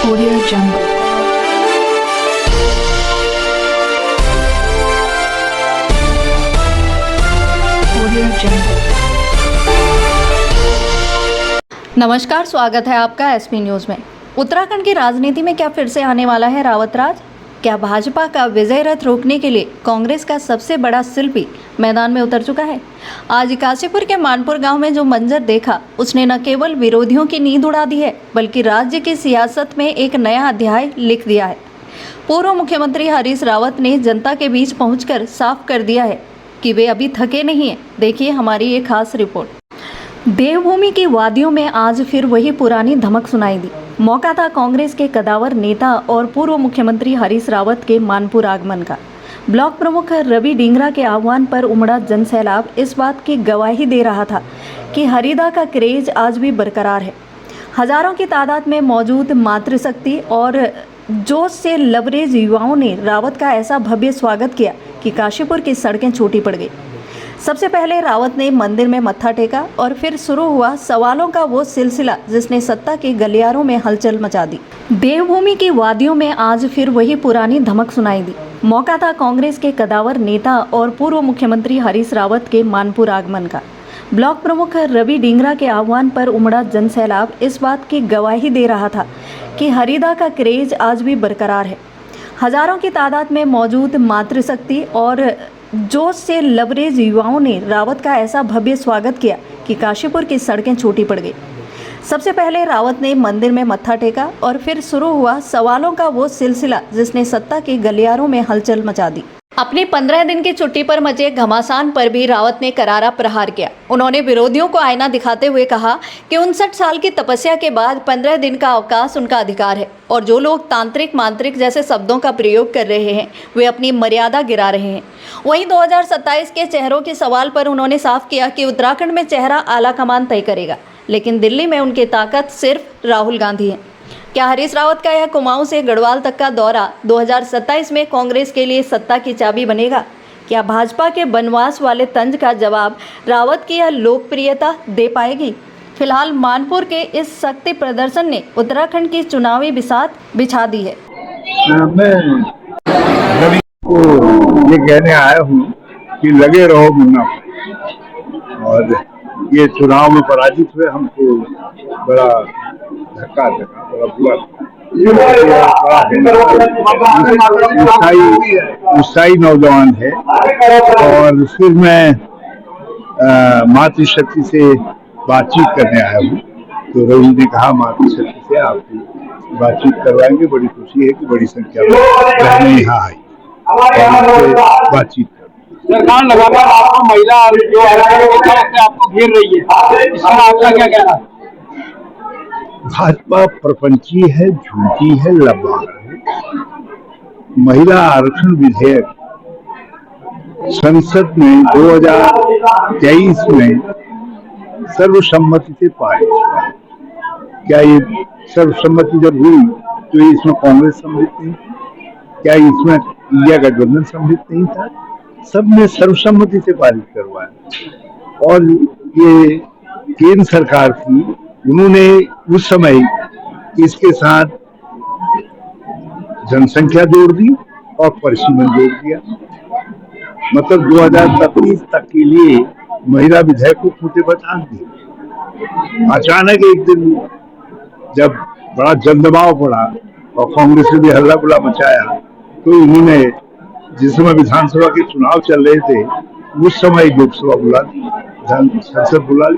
Audio Jungle. Audio Jungle. नमस्कार, स्वागत है आपका एसपी न्यूज़ में। उत्तराखंड की राजनीति में क्या फिर से आने वाला है रावत राज? क्या भाजपा का विजय रथ रोकने के लिए कांग्रेस का सबसे बड़ा शिल्पी मैदान में उतर चुका है? आज काशीपुर के मानपुर गांव में जो मंजर देखा, उसने न केवल विरोधियों की नींद उड़ा दी है, बल्कि राज्य की सियासत में एक नया अध्याय लिख दिया है। पूर्व मुख्यमंत्री हरीश रावत ने जनता के बीच पहुंचकर साफ कर दिया है कि वे अभी थके नहीं हैं। देखिए हमारी ये खास रिपोर्ट। देवभूमि की वादियों में आज फिर वही पुरानी धमक सुनाई दी। मौका था कांग्रेस के कदावर नेता और पूर्व मुख्यमंत्री हरीश रावत के मानपुर आगमन का। ब्लॉक प्रमुख रवि डिंगरा के आह्वान पर उमड़ा जनसैलाब इस बात की गवाही दे रहा था कि हरिदा का क्रेज आज भी बरकरार है। हजारों की तादाद में मौजूद मातृशक्ति और जोश से लबरेज युवाओं ने रावत का ऐसा भव्य स्वागत किया कि काशीपुर की सड़कें छोटी पड़ गई। सबसे पहले रावत ने मंदिर में मत्था टेका और फिर शुरू हुआ सवालों का वो सिलसिला जिसने सत्ता के गलियारों में हलचल मचा दी। देवभूमि की वादियों में आज फिर वही पुरानी धमक सुनाई दी। मौका था कांग्रेस के कदावर नेता और पूर्व मुख्यमंत्री हरीश रावत के मानपुर आगमन का। ब्लॉक प्रमुख रवि डिंगरा के आह्वान पर उमड़ा जनसैलाब इस बात की गवाही दे रहा था कि हरिदा का क्रेज आज भी बरकरार है। हजारों की तादाद में मौजूद मातृशक्ति और जोश से लबरेज युवाओं ने रावत का ऐसा भव्य स्वागत किया कि काशीपुर की सड़कें छोटी पड़ गई। सबसे पहले रावत ने मंदिर में मत्था टेका और फिर शुरू हुआ सवालों का वो सिलसिला जिसने सत्ता के गलियारों में हलचल मचा दी। अपनी 15 दिन की छुट्टी पर मचे घमासान पर भी रावत ने करारा प्रहार किया। उन्होंने विरोधियों को आईना दिखाते हुए कहा कि 59 साल की तपस्या के बाद 15 दिन का अवकाश उनका अधिकार है और जो लोग तांत्रिक मांत्रिक जैसे शब्दों का प्रयोग कर रहे हैं वे अपनी मर्यादा गिरा रहे हैं। वहीं 2027 के चेहरों के सवाल पर उन्होंने साफ किया कि उत्तराखंड में चेहरा आला कमान तय करेगा, लेकिन दिल्ली में उनकी ताकत सिर्फ राहुल गांधी है। क्या हरीश रावत का यह कुमाऊं से गढ़वाल तक का दौरा 2027 में कांग्रेस के लिए सत्ता की चाबी बनेगा? क्या भाजपा के बनवास वाले तंज का जवाब रावत की यह लोकप्रियता दे पाएगी? फिलहाल मानपुर के इस शक्ति प्रदर्शन ने उत्तराखंड की चुनावी बिसात बिछा दी है। मैं रवि को ये कहने आया हूँ कि लगे रहो मुन्ना, और ये चुनाव में पराजित हुए हमको बड़ा धक्का लगा, बड़ा बुरा। उत्साही नौजवान है और फिर मैं मातृशक्ति से बातचीत करने आया हूँ, तो रवि ने कहा मातृशक्ति से आपकी बातचीत करवाएंगे। बड़ी खुशी है कि बड़ी संख्या में बहनें यहाँ आई और बातचीत सरकार लगातार आपको महिला जो आपको घेर रही है, इसमें आपका क्या कहना है? भाजपा प्रपंची है, झूठी है, लबाड़ है। महिला आरक्षण विधेयक संसद में 2023 में सर्वसम्मति से पारित हुआ। क्या ये सर्वसम्मति जब हुई तो इसमें कांग्रेस सम्मिलित नहीं? क्या इसमें इंडिया गठबंधन सम्मिलित नहीं था? सबने सर्वसम्मति से पारित करवाया और ये केंद्र सरकार थी, उन्होंने उस समय इसके साथ जनसंख्या जोड़ दी और परिसीमन जोड़ दिया। मतलब 2025 तक के लिए महिला विधेयक को खूंटे पर टांग दिए। अचानक एक दिन जब बड़ा जलदबाव पड़ा और कांग्रेस ने भी हल्ला गुल्ला मचाया, तो इन्होंने जिस समय विधानसभा के चुनाव चल रहे थे उस समय लोकसभा बुला ली, संसद बुला ली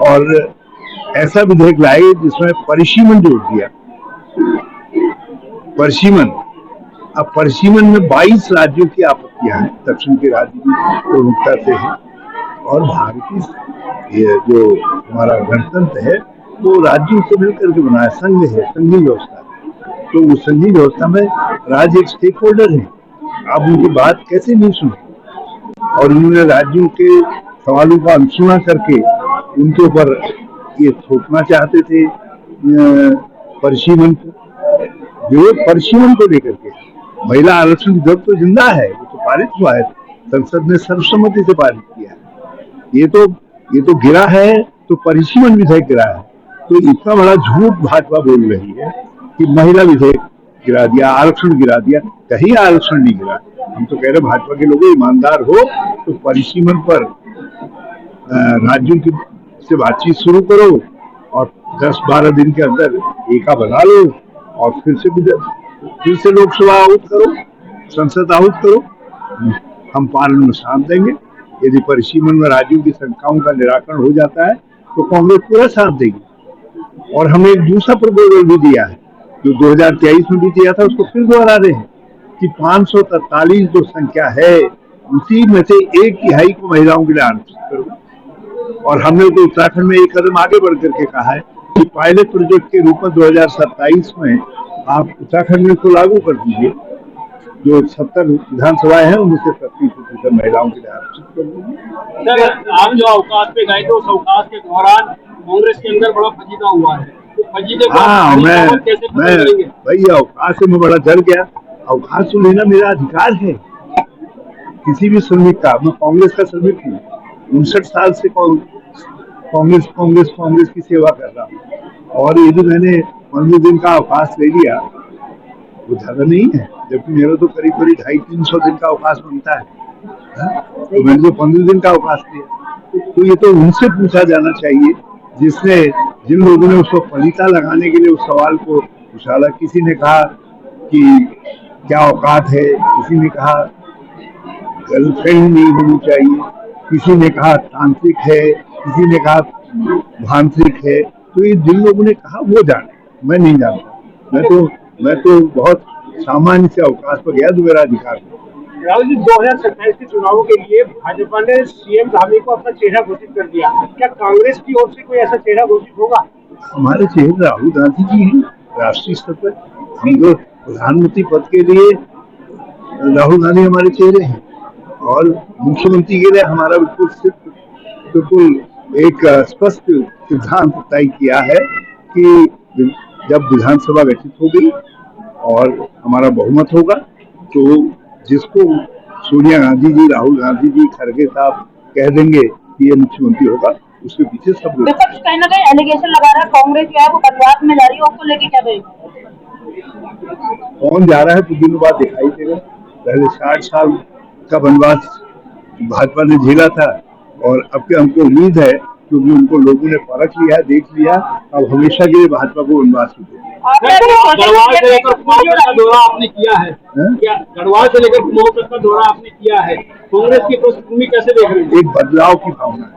और ऐसा विधेयक लाए जिसमें परिसीमन जोड़ दिया। परिसीमन, अब परिसीमन में 22 राज्यों की आपत्तियां हैं, दक्षिण के राज्य की प्रमुखता से है और भारतीय ये जो हमारा गणतंत्र है वो राज्यों से मिलकर के बना है, संघ है, संघीय व्यवस्था। तो उस संघीय व्यवस्था में राज्य एक स्टेक होल्डर है, आप उनकी बात कैसे नहीं सुने? और उन्होंने राज्यों के सवालों का अनसुना करके उनके ऊपर ये थोपना चाहते थे परिसीमन को। विरोध परिसीमन को लेकर के, महिला आरक्षण विधेयक तो जिंदा है, वो तो पारित हुआ है, संसद ने सर्वसम्मति से पारित किया है। ये तो गिरा है तो परिसीमन विधेयक गिरा है, तो इतना बड़ा झूठ भाजपा बोल रही है कि महिला विधेयक गिरा दिया, आरक्षण गिरा दिया। कहीं आरक्षण नहीं गिरा। हम तो कह रहे भाजपा के लोग ईमानदार हो तो परिसीमन पर राज्यों की से बातचीत शुरू करो और 10-12 दिन के अंदर एका बना लो और फिर से लोकसभा आहूत करो, संसद आहूत करो। हम पार्लियामेंट में साथ देंगे। यदि परिसीमन में राज्यों की शंकाओं का निराकरण हो जाता है तो कांग्रेस पूरा साथ देगी। और हमने एक दूसरा प्रपोजल भी दिया है जो 2023 में भी दिया था, उसको फिर दोहरा रहे हैं कि 543 जो संख्या है उसी में से 1/3 को महिलाओं के लिए आरक्षित करो। और हमने तो उत्तराखंड में एक कदम आगे बढ़ करके कहा है कि पायलट प्रोजेक्ट के रूप में 2027 में आप उत्तराखंड में इसको लागू कर दीजिए। जो 70 विधानसभाएं हैं उनमें से 30% महिलाओं के लिए आरक्षित कर दीजिए। सर, आप जो अवकाश पे गए थे उस अवकाश के दौरान कांग्रेस के अंदर बड़ा फजीदा हुआ है। हाँ, भाई अवकाश से मैं बड़ा डर गया। अवकाश तो लेना मेरा अधिकार है किसी भी श्रमिक का। मैं कांग्रेस का श्रमिक हूँ, 59 साल से कांग्रेस की सेवा कर रहा हूँ। और ये जो मैंने 15 दिन का अवकाश ले लिया वो ज्यादा नहीं है, जबकि मेरा तो करीब 250-300 दिन का अवकाश बनता है। तो मैंने जो 15 दिन का अवकाश लिया, तो ये तो उनसे पूछा जाना चाहिए जिन लोगों ने उसको पलीता लगाने के लिए उस सवाल को उछाला। किसी ने कहा कि क्या औकात है, किसी ने कहा गर्लफ्रेंड नहीं होनी चाहिए, किसी ने कहा तांत्रिक है, किसी ने कहा भांत्रिक है। तो ये जिन लोगों ने कहा वो जाने, मैं नहीं जानता। मैं तो बहुत सामान्य से अवकाश पर गया, तो मेरा अधिकार है। राहुल जी, 2027 के चुनावों के लिए भाजपा ने सीएम धामी को अपना चेहरा घोषित कर दिया। क्या कांग्रेस की ओर से कोई ऐसा चेहरा घोषित होगा? हमारे चेहरे राहुल गांधी जी हैं राष्ट्रीय स्तर पर। हम तो प्रधानमंत्री पद के लिए राहुल गांधी हमारे चेहरे हैं और मुख्यमंत्री के लिए हमारा बिल्कुल एक स्पष्ट सिद्धांत तय किया है कि जब विधानसभा गठित हो गई और हमारा बहुमत होगा तो जिसको सोनिया गांधी जी, राहुल गांधी जी, खड़गे साहब कह देंगे कि ये मुख्यमंत्री होगा, उसके पीछे सब लोग। विपक्ष कहीं ना कहीं एलिगेशन लगा रहा है कांग्रेस जो है वो बदलाव में जा रही है, उसको लेके क्या कहेंगे? कौन जा रहा है तो दिनों बाद दिखाई देगा। पहले 60 साल का वनवास भाजपा ने झेला था और अब के हमको उम्मीद है क्योंकि उनको लोगों ने परख लिया, देख लिया, अब हमेशा के लिए भाजपा को वनवास मिलेगा। गढ़वाल से लेकर कुमाऊं तक का दौरा आपने किया है क्या? गढ़वाल से लेकर कुमाऊं तक का दौरा आपने किया है, कांग्रेस की पृष्ठभूमि कैसे देख रहे हैं? एक बदलाव की भावना है।